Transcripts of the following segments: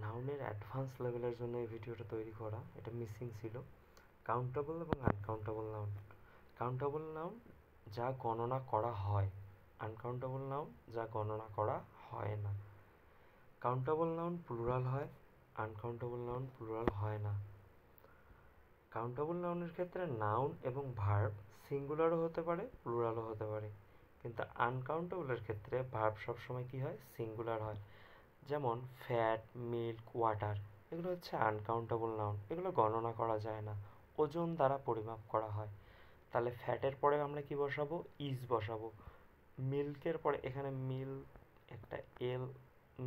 নাউনের অ্যাডভান্স লেভেলের জন্য এই ভিডিওটা তৈরি করা, এটা মিসিং ছিল। কাউন্টেবল এবং আনকাউন্টেবল নাউন। কাউন্টেবল নাউন যা গণনা করা হয়, আনকাউন্টেবল নাউন যা গণনা করা হয় না। কাউন্টেবল নাউন প্লুরাল হয়, আনকাউন্টেবল নাউন প্লুরাল হয় না। কাউন্টেবল নাউনের ক্ষেত্রে নাউন এবং ভার্ব সিঙ্গুলারও হতে পারে, প্লুরালও হতে পারে। কিন্তু আনকাউন্টেবলের ক্ষেত্রে ভার্ব সবসময় কী হয়? সিঙ্গুলার হয়। যেমন ফ্যাট, মিল্ক, ওয়াটার, এগুলো হচ্ছে আনকাউন্টেবল নাউন, এগুলো গণনা করা যায় না, ওজন দ্বারা পরিমাপ করা হয়। তাহলে ফ্যাটের পরে আমরা কি বসাবো? ইজ বসাবো। মিল্কের পরে এখানে মিল একটা এল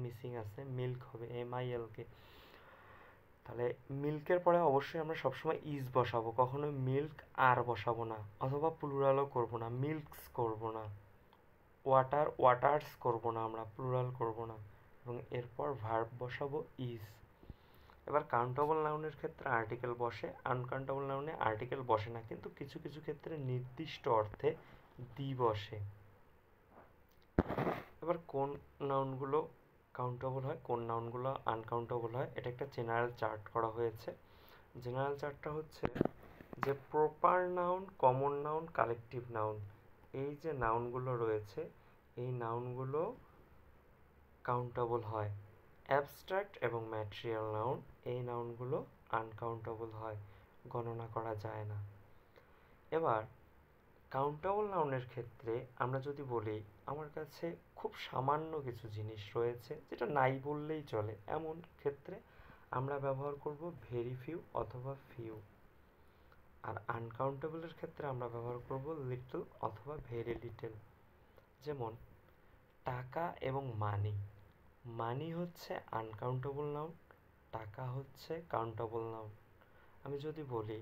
মিসিং আছে, মিল্ক হবে MILK। তাহলে মিল্কের পরে অবশ্যই আমরা সবসময় ইজ বসাবো, কখনো মিল্ক আর বসাবো না, অথবা প্লুরালও করবো না, মিল্কস করবো না। ওয়াটার, ওয়াটার্স করবো না, আমরা প্লুরাল করবো না। এবং এরপর ভার্ব বসাবো ইজ। এবার কাউন্টেবল নাউনের ক্ষেত্রে আর্টিকেল বসে, আনকাউন্টেবল নাউনে আর্টিকেল বসে না, কিন্তু কিছু কিছু ক্ষেত্রে নির্দিষ্ট অর্থে দি বসে। এবার কোন নাউনগুলো কাউন্টেবল হয়, কোন নাউনগুলো আনকাউন্টেবল হয়, এটা একটা জেনারেল চার্ট করা হয়েছে। জেনারেল চার্টটা হচ্ছে যে proper noun, common noun, collective noun, এই যে নাউনগুলো রয়েছে, এই নাউনগুলো কাউন্টেবল হয়। অ্যাবস্ট্রাক্ট এবং ম্যাটেরিয়াল নাউন, এই নাউনগুলো আনকাউন্টেবল হয়, গণনা করা যায় না। এবার কাউন্টেবল নাউনের ক্ষেত্রে আমরা যদি বলি আমার কাছে খুব সামান্য কিছু জিনিস রয়েছে যেটা নাই বললেই চলে, এমন ক্ষেত্রে আমরা ব্যবহার করব ভেরি ফিউ অথবা ফিউ। আর আনকাউন্টেবলের ক্ষেত্রে আমরা ব্যবহার করব লিটল অথবা ভেরি লিটল। যেমন টাকা এবং মানি। মানি হচ্ছে আনকাউন্টেবল নাউন, টাকা হচ্ছে কাউন্টেবল নাউন। আমি যদি বলি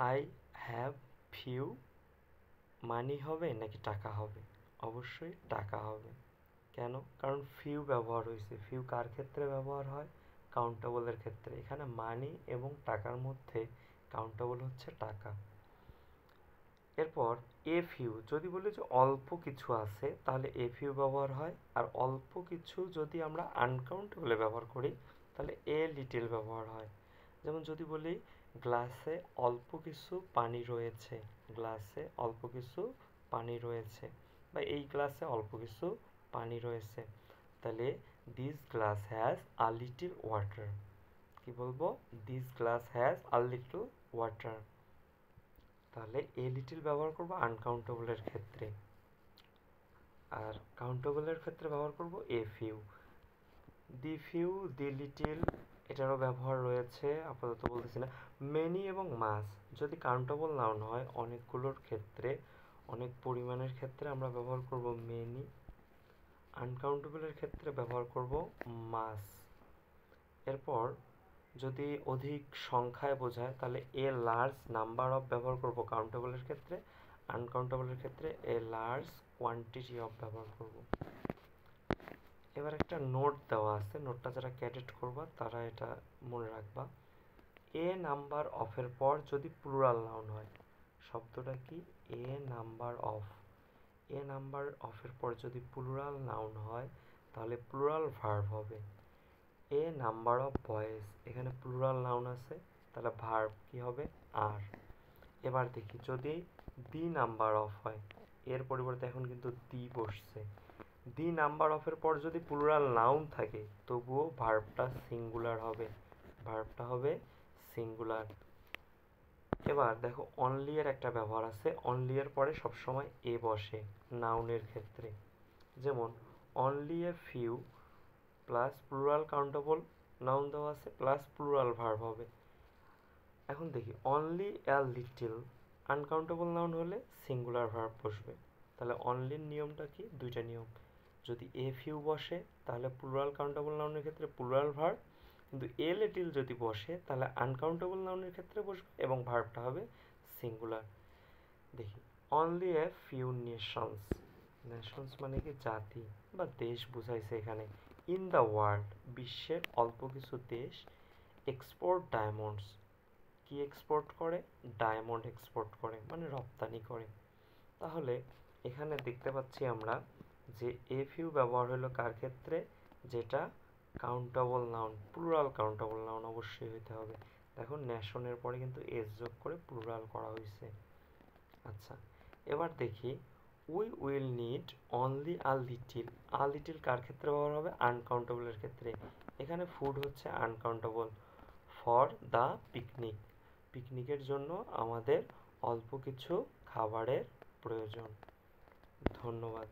আই হ্যাভ ফিউ মানি হবে নাকি টাকা হবে? অবশ্যই টাকা হবে। কেন? কারণ ফিউ ব্যবহার হয়েছে। ফিউ কার ক্ষেত্রে ব্যবহার হয়? কাউন্টেবলের ক্ষেত্রে। এখানে মানি এবং টাকার মধ্যে কাউন্টেবল হচ্ছে টাকা। এরপর এ ফিউ, যদি বলি যে অল্প কিছু আছে তাহলে এ ফিউ ব্যবহার হয়। আর অল্প কিছু যদি আমরা আনকাউন্টেবলে ব্যবহার করি তাহলে এ লিটিল ব্যবহার হয়। যেমন যদি বলি গ্লাসে অল্প কিছু পানি রয়েছে, গ্লাসে অল্প কিছু পানি রয়েছে, বা এই গ্লাসে অল্প কিছু পানি রয়েছে, তাহলে this glass has a little water. কি বলবো? This glass has a little water. তাহলে এ লিটিল ব্যবহার করব আনকাউন্টেবলের ক্ষেত্রে, আর কাউন্টেবলের ক্ষেত্রে ব্যবহার করব a few. The few, the little, এটারও ব্যবহার রয়েছে, আপাতত বলতেছি না। মেনি এবং মাস যদি কাউন্টেবল নাউন হয়, অনেকগুলোর ক্ষেত্রে, অনেক পরিমাণের ক্ষেত্রে আমরা ব্যবহার করব মেনি। আনকাউন্টেবলের ক্ষেত্রে ব্যবহার করব মাস। এরপর যদি অধিক সংখ্যায় বোঝায় তাহলে এ লার্জ নাম্বার অফ ব্যবহার করব কাউন্টেবলের ক্ষেত্রে, আনকাউন্টেবলের ক্ষেত্রে এ লার্জ কোয়ান্টিটি অফ ব্যবহার করব। এবার একটা নোট দেওয়া আছে, নোটটা যারা ক্যাডেট করবা তারা এটা মনে রাখবা। এ নাম্বার অফের পর যদি প্লুরাল নাউন হয়, শব্দটা কি? এ নাম্বার অফ। এ নাম্বার অফের পর যদি প্লুরাল নাউন হয় তাহলে প্লুরাল ভার্ব হবে। এ নাম্বার অফ বয়েজ, এখানে প্লুরাল নাউন আছে, তাহলে ভার্ব কি হবে? আর। এবার দেখি যদি দি নাম্বার অফ হয়, এর পরিবর্তে এখন কিন্তু দি বসছে। দি নাম্বার অফের পর যদি প্লুরাল নাউন থাকে তবুও ভার্বটা সিঙ্গুলার হবে, ভার্বটা হবে সিঙ্গুলার। এবার দেখো অনলি এর একটা ব্যবহার আছে, অনলি এর পরে সবসময় এ বসে নাউনের ক্ষেত্রে। যেমন only a few plus plural countable noun দেওয়া আছে প্লাস প্লুরাল ভার্ব হবে। এখন দেখি only a little uncountable noun হলে সিঙ্গুলার ভার্ব বসবে। তাহলে অনলির নিয়মটা কি? দুইটা নিয়ম। যদি এ ফিউ বসে তাহলে প্লুরাল কাউন্টেবল নাউনের ক্ষেত্রে প্লুরাল ভার্ব, কিন্তু এ লিটিল যদি বসে তাহলে আনকাউন্টেবল নাউনের ক্ষেত্রে বসবে এবং ভার্বটা হবে সিঙ্গুলার। দেখি only a few Nations. Nations মানে কি? জাতি বা দেশ বুঝাইছে এখানে। ইন দ্য ওয়ার্ল্ড, বিশ্বের অল্প কিছু দেশ এক্সপোর্ট ডায়মন্ডস। কি এক্সপোর্ট করে? ডায়মন্ড এক্সপোর্ট করে, মানে রপ্তানি করে। তাহলে এখানে দেখতে পাচ্ছি আমরা যে এ ফিউ ব্যবহার হলো কার ক্ষেত্রে? যেটা countable noun, plural countable noun অবশ্যই হইতে হবে। দেখো ন্যাশনের পরে কিন্তু এস যোগ করে প্লুরাল করা হয়েছে। আচ্ছা, এবার দেখি we will need only a little. A little কার ক্ষেত্রে ব্যবহার হবে? আনকাউন্টেবলের ক্ষেত্রে। এখানে ফুড হচ্ছে আনকাউন্টেবল। ফর দ্য পিকনিক, পিকনিকের জন্য আমাদের অল্প কিছু খাবারের প্রয়োজন। ধন্যবাদ।